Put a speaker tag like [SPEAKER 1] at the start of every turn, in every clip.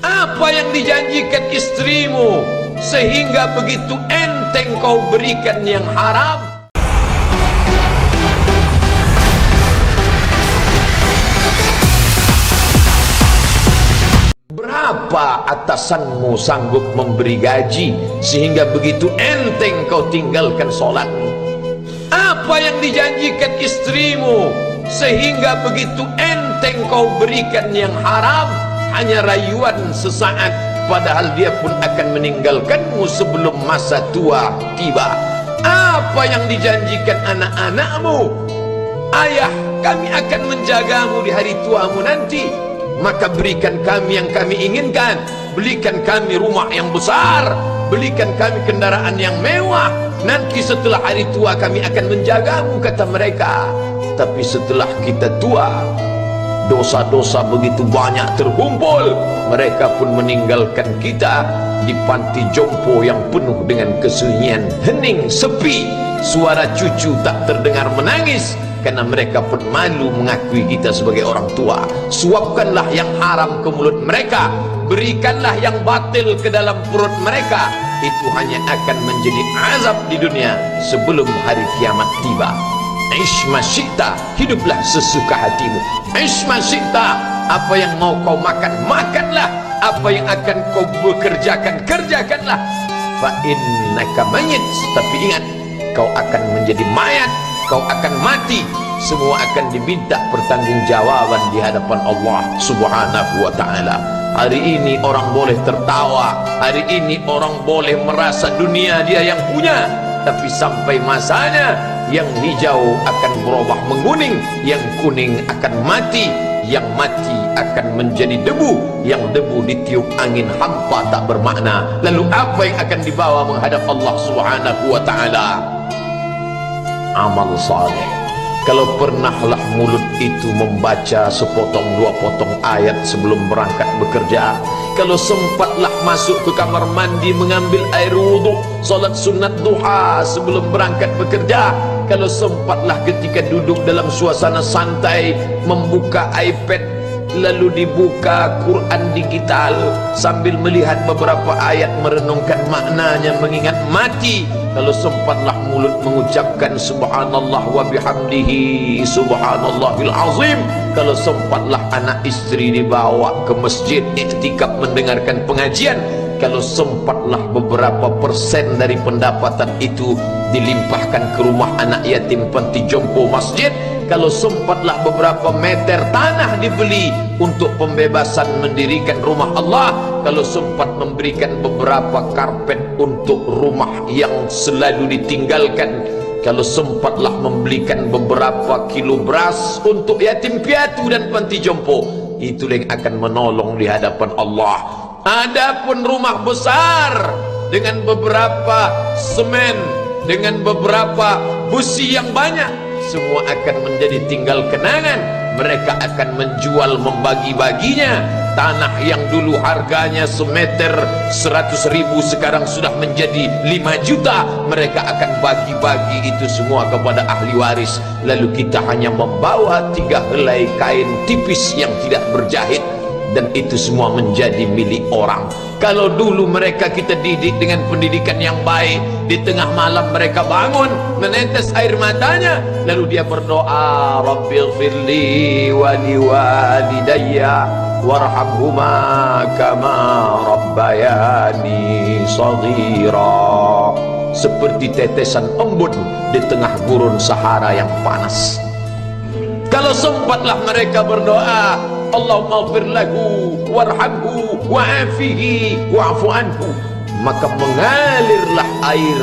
[SPEAKER 1] Apa yang dijanjikan istrimu sehingga begitu enteng kau berikan yang haram? Berapa atasanmu sanggup memberi gaji sehingga begitu enteng kau tinggalkan sholatmu? Apa yang dijanjikan istrimu sehingga begitu enteng kau berikan yang haram? Hanya rayuan sesaat, padahal dia pun akan meninggalkanmu sebelum masa tua tiba. Apa yang dijanjikan anak-anakmu? Ayah, kami akan menjagamu di hari tuamu nanti, maka berikan kami yang kami inginkan. Belikan kami rumah yang besar, belikan kami kendaraan yang mewah. Nanti setelah hari tua kami akan menjagamu, kata mereka. Tapi setelah kita tua, dosa-dosa begitu banyak terkumpul, mereka pun meninggalkan kita di panti jompo yang penuh dengan kesunyian, hening, sepi. Suara cucu tak terdengar menangis karena mereka pun malu mengakui kita sebagai orang tua. Suapkanlah yang haram ke mulut mereka, berikanlah yang batil ke dalam perut mereka. Itu hanya akan menjadi azab di dunia sebelum hari kiamat tiba. Ish masyikta, hiduplah sesuka hatimu. Ish masyikta, apa yang mau kau makan, makanlah. Apa yang akan kau bekerjakan, kerjakanlah. Fa innaka mayyit, tapi ingat, kau akan menjadi mayat, kau akan mati. Semua akan diminta pertanggungjawaban di hadapan Allah Subhanahu wa ta'ala. Hari ini orang boleh tertawa, hari ini orang boleh merasa dunia dia yang punya, tapi sampai masanya yang hijau akan berubah menguning, yang kuning akan mati, yang mati akan menjadi debu, yang debu ditiup angin hampa tak bermakna. Lalu apa yang akan dibawa menghadap Allah Subhanahu wa ta'ala? Amal saleh. Kalau pernahlah mulut itu membaca sepotong dua potong ayat sebelum berangkat bekerja, kalau sempatlah masuk ke kamar mandi mengambil air wudhu, solat sunat duha sebelum berangkat bekerja, kalau sempatlah ketika duduk dalam suasana santai membuka iPad lalu dibuka Quran digital sambil melihat beberapa ayat merenungkan maknanya mengingat mati, kalau sempatlah mulut mengucapkan subhanallah wa bihamdihi subhanallahil azim, kalau sempatlah anak istri dibawa ke masjid iktikaf mendengarkan pengajian, kalau sempatlah beberapa persen dari pendapatan itu dilimpahkan ke rumah anak yatim panti jompo masjid, kalau sempatlah beberapa meter tanah dibeli untuk pembebasan mendirikan rumah Allah, kalau sempat memberikan beberapa karpet untuk rumah yang selalu ditinggalkan, kalau sempatlah membelikan beberapa kilo beras untuk yatim piatu dan panti jompo, itulah yang akan menolong di hadapan Allah. Adapun rumah besar dengan beberapa semen, dengan beberapa busi yang banyak, semua akan menjadi tinggal kenangan. Mereka akan menjual, membagi-baginya. Tanah yang dulu harganya semeter 100.000 sekarang sudah menjadi 5 juta. Mereka akan bagi-bagi itu semua kepada ahli waris. Lalu kita hanya membawa 3 helai kain tipis yang tidak berjahit, dan itu semua menjadi milik orang. Kalau dulu mereka kita didik dengan pendidikan yang baik, di tengah malam mereka bangun menetes air matanya, lalu dia berdoa, Rabbighfirli wa liwalidayya warhamhuma kama rabbayani shaghira, seperti tetesan embun di tengah gurun Sahara yang panas. Kalau sempatlah mereka berdoa, Allahumma ighfir lahu warhamhu wa'afihi wa'fu anhu, maka mengalirlah air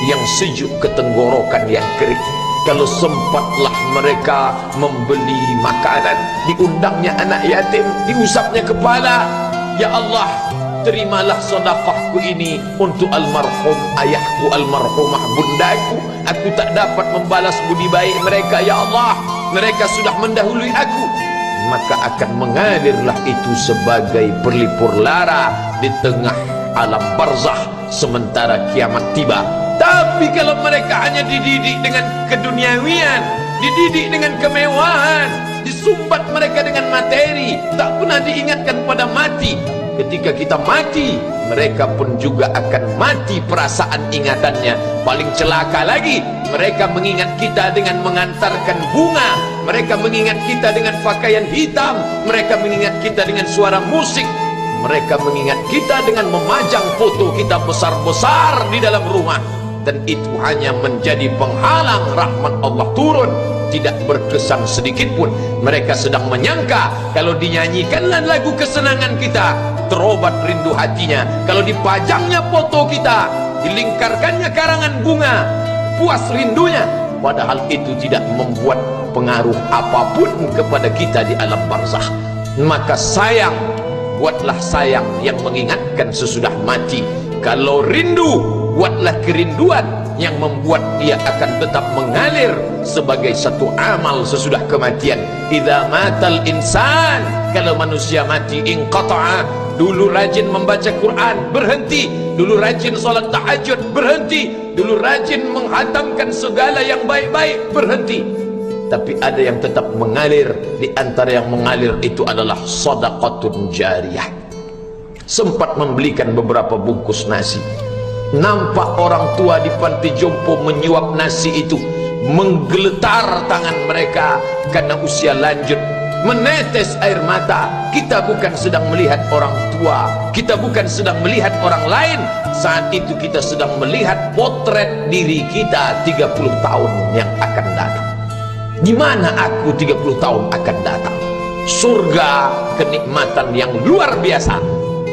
[SPEAKER 1] yang sejuk ke tenggorokan yang kering. Kalau sempatlah mereka membeli makanan, diundangnya anak yatim, diusapnya kepala, ya Allah, terimalah sedekahku ini untuk almarhum ayahku, almarhumah bundaku. Aku tak dapat membalas budi baik mereka, ya Allah, mereka sudah mendahului aku. Maka akan mengalirlah itu sebagai perlipur lara di tengah alam barzah sementara kiamat tiba. Tapi kalau mereka hanya dididik dengan keduniawian, dididik dengan kemewahan, disumbat mereka dengan materi, tak pernah diingatkan pada mati, ketika kita mati, mereka pun juga akan mati perasaan ingatannya. Paling celaka lagi, mereka mengingat kita dengan mengantarkan bunga, mereka mengingat kita dengan pakaian hitam, mereka mengingat kita dengan suara musik, mereka mengingat kita dengan memajang foto kita besar-besar di dalam rumah. Dan itu hanya menjadi penghalang rahmat Allah turun. Tidak berkesan sedikit pun. Mereka sedang menyangka kalau dinyanyikanlah lagu kesenangan kita, terobat rindu hatinya. Kalau dipajangnya foto kita, dilingkarkannya karangan bunga, puas rindunya. Padahal itu tidak membuat pengaruh apapun kepada kita di alam barzakh. Maka sayang, buatlah sayang yang mengingatkan sesudah mati. Kalau rindu, buatlah kerinduan yang membuat dia akan tetap mengalir sebagai satu amal sesudah kematian. Idza matal insan, kalau manusia mati, inqata'a, dulu rajin membaca Quran, berhenti. Dulu rajin salat tahajud, berhenti. Dulu rajin menghatamkan segala yang baik-baik, berhenti. Tapi ada yang tetap mengalir. Di antara yang mengalir itu adalah shadaqatun jariyah. Sempat membelikan beberapa bungkus nasi, nampak orang tua di panti jompo menyuap nasi itu, menggeletar tangan mereka karena usia lanjut, menetes air mata. Kita bukan sedang melihat orang tua, kita bukan sedang melihat orang lain. Saat itu kita sedang melihat potret diri kita 30 tahun yang akan datang. Di mana aku 30 tahun akan datang? Surga, kenikmatan yang luar biasa,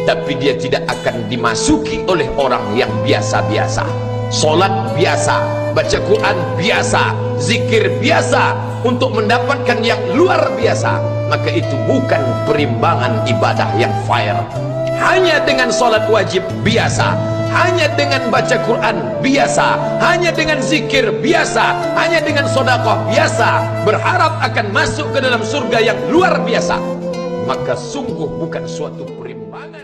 [SPEAKER 1] tapi dia tidak akan dimasuki oleh orang yang biasa-biasa. Solat biasa, baca Quran biasa, zikir biasa, untuk mendapatkan yang luar biasa, maka itu bukan perimbangan ibadah yang fair. Hanya dengan solat wajib biasa, hanya dengan baca Quran biasa, hanya dengan zikir biasa, hanya dengan sedekah biasa, berharap akan masuk ke dalam surga yang luar biasa, maka sungguh bukan suatu perimbangan.